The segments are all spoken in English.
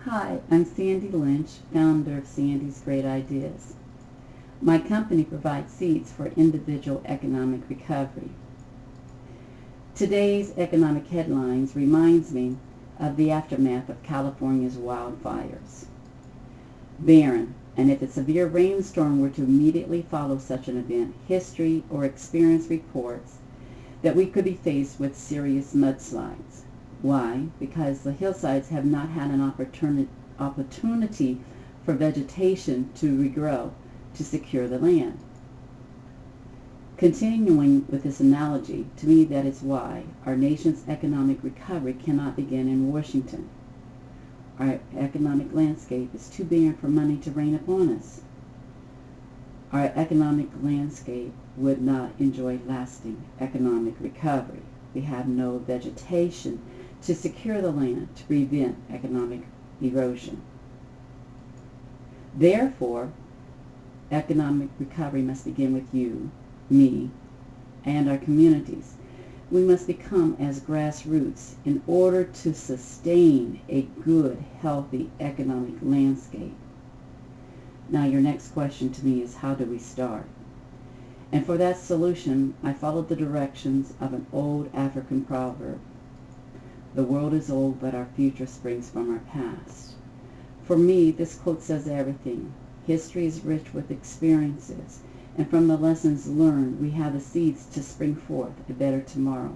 Hi, I'm Sandy Lynch, founder of Sandy's Great Ideas. My company provides seeds for individual economic recovery. Today's economic headlines reminds me of the aftermath of California's wildfires. Barren, and if a severe rainstorm were to immediately follow such an event, history or experience reports that we could be faced with serious mudslides. Why? Because the hillsides have not had an opportunity for vegetation to regrow to secure the land. Continuing with this analogy, to me that is why our nation's economic recovery cannot begin in Washington. Our economic landscape is too barren for money to rain upon us. Our economic landscape would not enjoy lasting economic recovery. We have no vegetation to secure the land to prevent economic erosion. Therefore, economic recovery must begin with you, me, and our communities. We must become as grassroots in order to sustain a good, healthy economic landscape. Now, your next question to me is, how do we start? And for that solution, I followed the directions of an old African proverb. The world is old, but our future springs from our past. For me, this quote says everything. History is rich with experiences, and from the lessons learned, we have the seeds to spring forth a better tomorrow.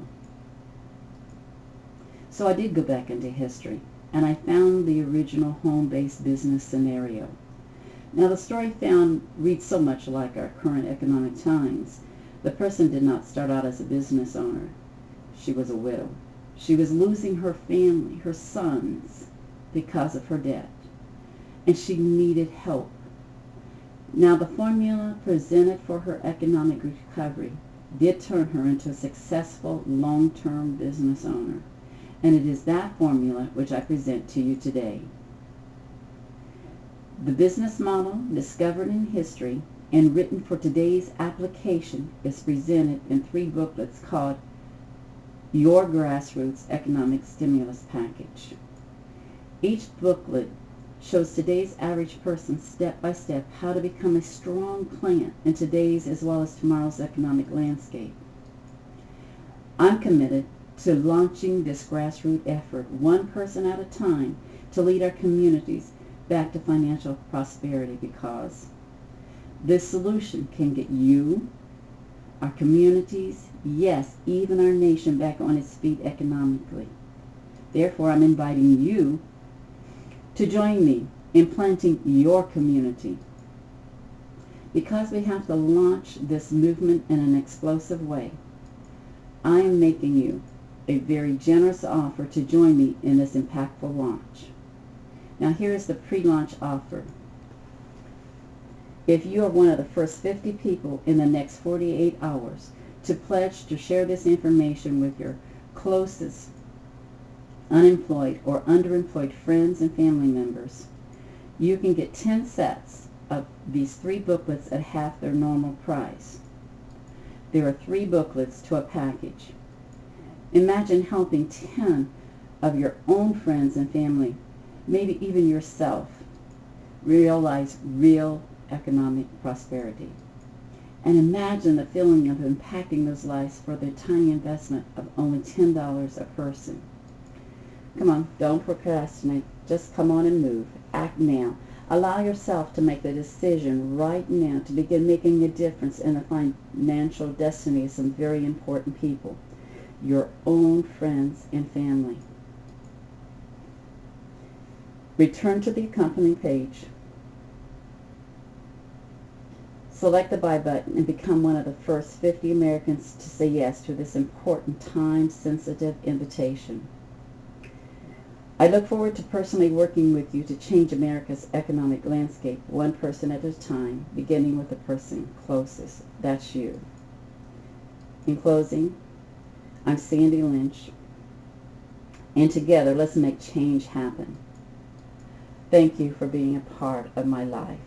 So I did go back into history, and I found the original home-based business scenario. Now, the story reads so much like our current economic times. The person did not start out as a business owner. She was a widow. She was losing her family, her sons, because of her debt, and she needed help. Now, the formula presented for her economic recovery did turn her into a successful long-term business owner, and it is that formula which I present to you today. The business model, discovered in history and written for today's application, is presented in 3 booklets called Your Grassroots Economic Stimulus Package. Each booklet shows today's average person step by step how to become a strong plant in today's as well as tomorrow's economic landscape. I'm committed to launching this grassroots effort, one person at a time, to lead our communities back to financial prosperity, because this solution can get you, our communities, yes, even our nation back on its feet economically. Therefore, I'm inviting you to join me in planting your community. Because we have to launch this movement in an explosive way, I am making you a very generous offer to join me in this impactful launch. Now, here is the pre-launch offer. If you are one of the first 50 people in the next 48 hours to pledge to share this information with your closest unemployed or underemployed friends and family members, you can get 10 sets of these 3 booklets at half their normal price. There are 3 booklets to a package. Imagine helping 10 of your own friends and family, maybe even yourself, realize real economic prosperity. And imagine the feeling of impacting those lives for their tiny investment of only $10 a person. Come on, don't procrastinate. Just come on and move. Act now. Allow yourself to make the decision right now to begin making a difference in the financial destiny of some very important people, your own friends and family. Return to the accompanying page. Select the buy button and become one of the first 50 Americans to say yes to this important time-sensitive invitation. I look forward to personally working with you to change America's economic landscape one person at a time, beginning with the person closest. That's you. In closing, I'm Sandy Lynch, and together let's make change happen. Thank you for being a part of my life.